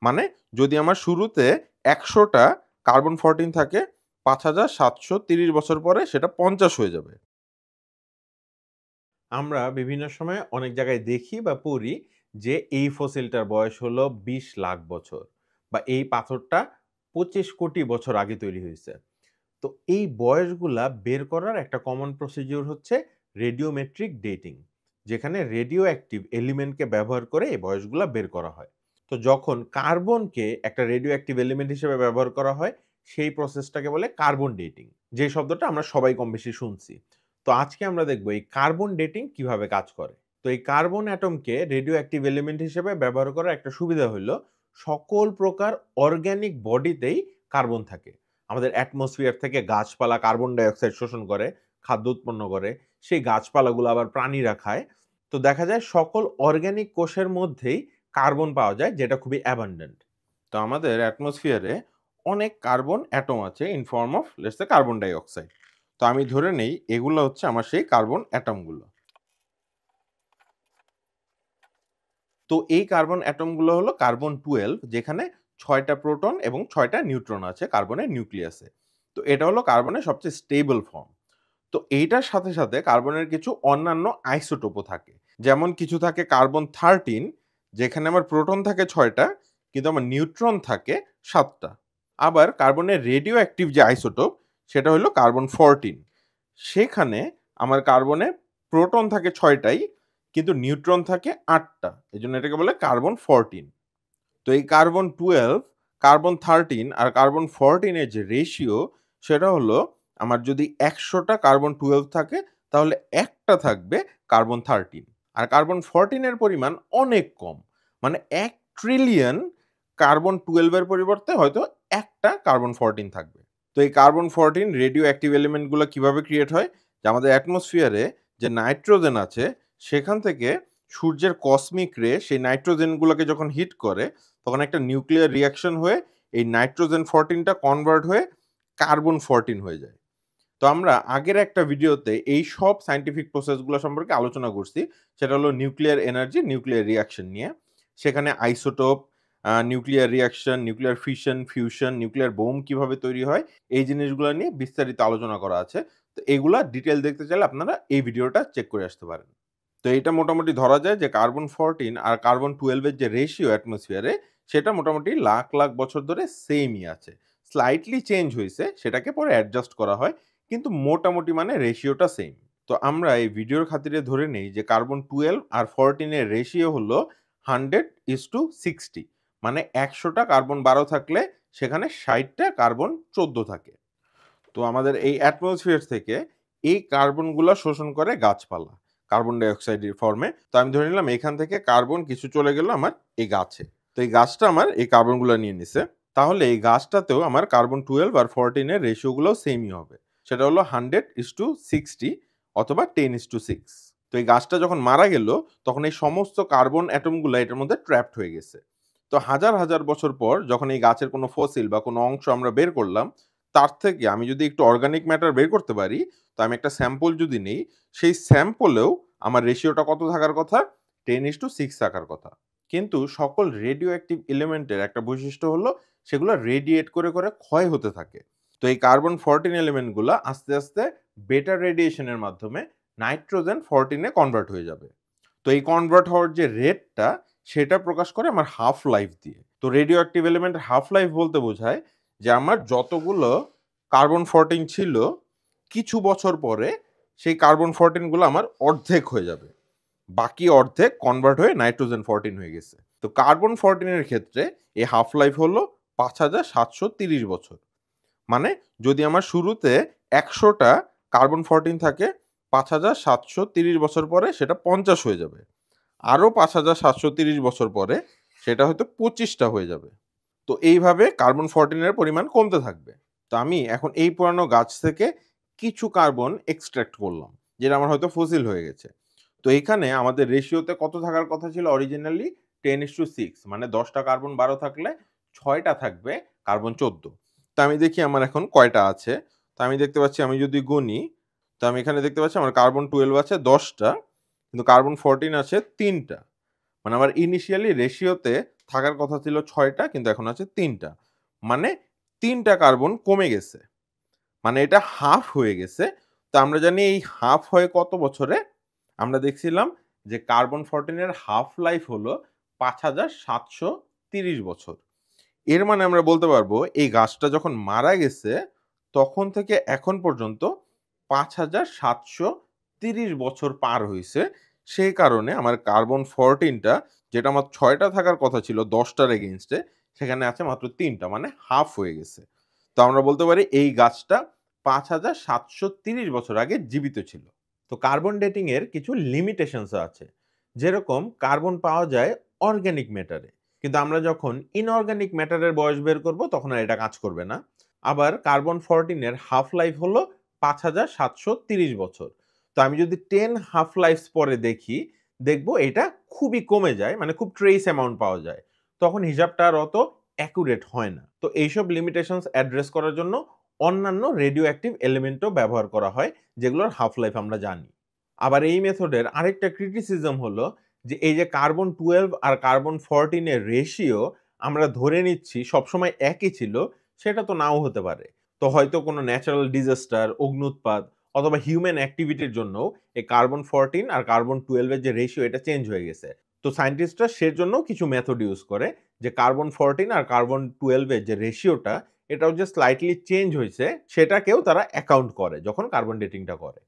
মানে যদি আমার শুরুতে 100টা কার্বন 14 থাকে, 5730 বছর পরে সেটা 50 হয়ে যাবে। আমরা বিভিন্ন সময় অনেক জায়গায় দেখি বা পড়ি যে এই ফসিলটার বয়স হলো 20 লাখ বছর, বা এই পাথরটা 25 কোটি বছর আগে তৈরি হয়েছে। তো এই বয়সগুলা বের করার একটা কমন প্রসিডিউর হচ্ছে রেডিওমেট্রিক ডেটিং, যেখানে রেডিও অ্যাক্টিভ এলিমেন্টকে ব্যবহার করে এই বয়সগুলা বের করা হয়। তো যখন কার্বনকে একটা রেডিও অ্যাক্টিভ এলিমেন্ট হিসেবে ব্যবহার করা হয়, সেই প্রসেসটাকে বলে কার্বন ডেটিং, যে শব্দটা আমরা সবাই কম বেশি শুনছি। তো আজকে আমরা দেখব এই কার্বন ডেটিং কিভাবে কাজ করে। তো এই কার্বন অ্যাটমকে রেডিও অ্যাক্টিভ এলিমেন্ট হিসেবে ব্যবহার করার একটা সুবিধা হলো সকল প্রকার অর্গ্যানিক বডিতেই কার্বন থাকে। আমাদের অ্যাটমসফিয়ার থেকে গাছপালা কার্বন ডাই অক্সাইড শোষণ করে, খাদ্য উৎপন্ন করে, সেই গাছপালাগুলো আবার প্রাণীরা খায়। তো দেখা যায় সকল অর্গ্যানিক কোষের মধ্যেই কার্বন পাওয়া যায়, যেটা খুবই অ্যাবান্ডেন্ট। তো আমাদের অ্যাটমসফিয়ারে অনেক কার্বন অ্যাটম আছে in form of let's say carbon dioxide. তো আমি ধরে নেই এগুলো হচ্ছে আমার সেই কার্বন অ্যাটমগুলো। তো এই কার্বন অ্যাটমগুলো হলো কার্বন 12, যেখানে 6টা প্রোটন এবং 6টা নিউট্রন আছে কার্বনের নিউক্লিয়াসে। তো এটা হলো কার্বনের সবচেয়ে স্টেবল ফর্ম। তো এইটার সাথে সাথে কার্বনের কিছু অন্যান্য আইসোটোপও থাকে। যেমন কিছু থাকে কার্বন 13, যেখানে আমার প্রোটন থাকে 6টা কিন্তু আমার নিউট্রন থাকে 7টা। আবার কার্বনের রেডিও অ্যাক্টিভ যে আইসোটোপ, সেটা হলো কার্বন 14। সেখানে আমার কার্বনে প্রোটন থাকে 6টাই কিন্তু নিউট্রন থাকে 8টা, এই জন্য এটাকে বলে কার্বন 14। তো এই কার্বন 12, কার্বন 13 আর কার্বন 14 এর যে রেশিও, সেটা হলো আমার যদি 100টা কার্বন 12 থাকে তাহলে একটা থাকবে কার্বন 13। আর কার্বন 14 এর পরিমাণ অনেক কম, মানে 1 ট্রিলিয়ন কার্বন 12 এর পরিবর্তে হয়তো একটা কার্বন 14 থাকবে। তো এই কার্বন 14 রেডিও অ্যাক্টিভ এলিমেন্টগুলো কিভাবে ক্রিয়েট হয়, যে আমাদের অ্যাটমসফিয়ারে যে নাইট্রোজেন আছে সেখান থেকে সূর্যের কসমিক রে সেই নাইট্রোজেনগুলোকে যখন হিট করে, তখন একটা নিউক্লিয়ার রিঅ্যাকশন হয়ে এই নাইট্রোজেন 14টা কনভার্ট হয়ে কার্বন 14 হয়ে যায়। তো আমরা আগের একটা ভিডিওতে এই সব সায়েন্টিফিক প্রসেসগুলো সম্পর্কে আলোচনা করছি, সেটা হলো নিউক্লিয়ার এনার্জি, নিউক্লিয়ার রিঅ্যাকশন নিয়ে। সেখানে isotope, nuclear reaction, nuclear fission, fusion, nuclear bomb কিভাবে তৈরি হয়, এই জিনিসগুলো নিয়ে বিস্তারিত আলোচনা করা আছে। তো এগুলা ডিটেল দেখতে চাইলে আপনারা এই ভিডিওটা চেক করে আসতে পারেন। তো এটা মোটামুটি ধরা যায় যে কার্বন 14 আর কার্বন 12 এর যে রেশিও অ্যাটমসফিয়ারে, সেটা মোটামুটি লাখ লাখ বছর ধরে সেমই আছে। স্লাইটলি চেঞ্জ হইছে, সেটাকে পরে অ্যাডজাস্ট করা হয়, কিন্তু মোটামুটি মানে রেশিওটা সেম। তো আমরা এই ভিডিওর খাতিরে ধরে নেই যে কার্বন 12 আর 14 এর রেশিও হলো 100:60, মানে 100টা কার্বন 12 থাকলে সেখানে 60টা কার্বন 14 থাকে। তো আমাদের এই অ্যাটমসফিয়ার থেকে এই কার্বনগুলো শোষণ করে গাছপালা কার্বন ডাই অক্সাইডের ফর্মে। তো আমি ধরে নিলাম এখান থেকে কার্বন কিছু চলে গেল আমার এই গাছে, তো এই গাছটা আমার এই কার্বনগুলো নিয়ে নিছে। তাহলে এই গাছটাতেও আমার কার্বন 12 আর 14 এর রেশিওগুলোও সেমই হবে, সেটা হলো 100:60 অথবা 10:6। তো এই গাছটা যখন মারা গেল, তখন এই সমস্ত কার্বন অ্যাটমগুলো এটার মধ্যে ট্র্যাপড হয়ে গেছে। তো হাজার হাজার বছর পর যখন এই গাছের কোনো ফসিল বা কোনো অংশ আমরা বের করলাম, তার থেকে আমি যদি একটু অর্গানিক ম্যাটার বের করতে পারি, তো আমি একটা স্যাম্পল যদি নেই, সেই স্যাম্পলেও আমার রেশিওটা কত থাকার কথা, 10:6 থাকার কথা। কিন্তু সকল রেডিও অ্যাক্টিভ এলিমেন্টের একটা বৈশিষ্ট্য হলো সেগুলো রেডিয়েট করে করে ক্ষয় হতে থাকে। তো এই কার্বন 14 এলিমেন্টগুলো আস্তে আস্তে বেটা রেডিয়েশনের মাধ্যমে নাইট্রোজেন 14 এ কনভার্ট হয়ে যাবে। তো এই কনভার্ট হওয়ার যে রেটটা, সেটা প্রকাশ করে আমার হাফ লাইফ দিয়ে। তো রেডিও অ্যাক্টিভ এলিমেন্টের হাফ লাইফ বলতে বোঝায় যে আমার যতগুলো কার্বন 14 ছিল, কিছু বছর পরে সেই কার্বন 14 গুলো আমার অর্ধেক হয়ে যাবে, বাকি অর্ধেক কনভার্ট হয়ে নাইট্রোজেন 14 হয়ে গেছে। তো কার্বন 14 এর ক্ষেত্রে এই হাফ লাইফ হলো 5730 বছর। মানে যদি আমার শুরুতে 100টা কার্বন 14 থাকে, 5730 বছর পরে সেটা 50 হয়ে যাবে। আরও 5730 বছর পরে সেটা হয়তো 25টা হয়ে যাবে। তো এইভাবে কার্বন 14 এর পরিমাণ কমতে থাকবে। তো আমি এখন এই পুরানো গাছ থেকে কিছু কার্বন এক্সট্রাক্ট করলাম, যেটা আমার হয়তো ফসিল হয়ে গেছে। তো এখানে আমাদের রেশিওতে কত থাকার কথা ছিল অরিজিনালি, 10:6, মানে 10টা কার্বন 12 থাকলে 6টা থাকবে কার্বন 14। তো আমি দেখি আমার এখন কয়টা আছে। তো আমি দেখতে পাচ্ছি, আমি যদি গুনি, তো আমি এখানে দেখতে পাচ্ছি আমার কার্বন 12 আছে 10টা, কিন্তু কার্বন 14 আছে 3টা। মানে আমার ইনিশিয়ালি রেশিওতে থাকার কথা ছিল 6টা, কিন্তু এখন আছে 3টা। মানে 3টা কার্বন কমে গেছে। মানে এটা হাফ হয়ে গেছে। তো আমরা জানি এই হাফ হয় কত বছরে? আমরা দেখছিলাম যে কার্বন 14 এর হাফ লাইফ হলো 5730 বছর। এর মানে আমরা বলতে পারবো এই গাছটা যখন মারা গেছে তখন থেকে এখন পর্যন্ত 5730 বছর পার হইছে। সেই কারণে আমার কার্বন 14 টা, যেটা আমার 6টা থাকার কথা ছিল 10টার এগেইনস্টে, সেখানে আছে মাত্র 3টা, মানে হাফ হয়ে গেছে। তো আমরা বলতে পারি এই গাছটা 5730 বছর আগে জীবিত ছিল। তো কার্বন ডেটিং এর কিছু লিমিটেশনস আছে। যেরকম কার্বন পাওয়া যায় অর্গানিক ম্যাটারে, কিন্তু আমরা যখন ইনঅর্গানিক ম্যাটারের বয়স বের করব তখন আর এটা কাজ করবে না। আবার কার্বন 14 এর হাফ লাইফ হলো 5730 বছর। তো আমি যদি 10 হাফ লাইফস পরে দেখি, দেখব এটা খুবই কমে যায়, মানে খুব ট্রেস অ্যামাউন্ট পাওয়া যায়। তখন হিসাবটা আর অত অ্যাকুরেট হয় না। তো এইসব লিমিটেশনস অ্যাড্রেস করার জন্য অন্যান্য রেডিও অ্যাক্টিভ এলিমেন্টও ব্যবহার করা হয়, যেগুলোর হাফ লাইফ আমরা জানি। আবার এই মেথডের আরেকটা ক্রিটিসিজম হলো যে এই যে কার্বন 12 আর কার্বন 14 এর রেশিও আমরা ধরে নিচ্ছি সবসময় একই ছিল, সেটা তো নাও হতে পারে। তো হয়তো কোনো ন্যাচারাল ডিজাস্টার, অগ্ন্যুৎপাত অথবা হিউম্যান অ্যাক্টিভিটির জন্য এই কার্বন 14 আর কার্বন 12 এর যে রেশিও এটা চেঞ্জ হয়ে গেছে। তো সায়েন্টিস্টরা সেজন্য কিছু মেথড ইউজ করে যে কার্বন 14 আর কার্বন 12 এর যে রেশিওটা, এটাও যে স্লাইটলি চেঞ্জ হয়েছে সেটাকেও তারা অ্যাকাউন্ট করে যখন কার্বন ডেটিংটা করে।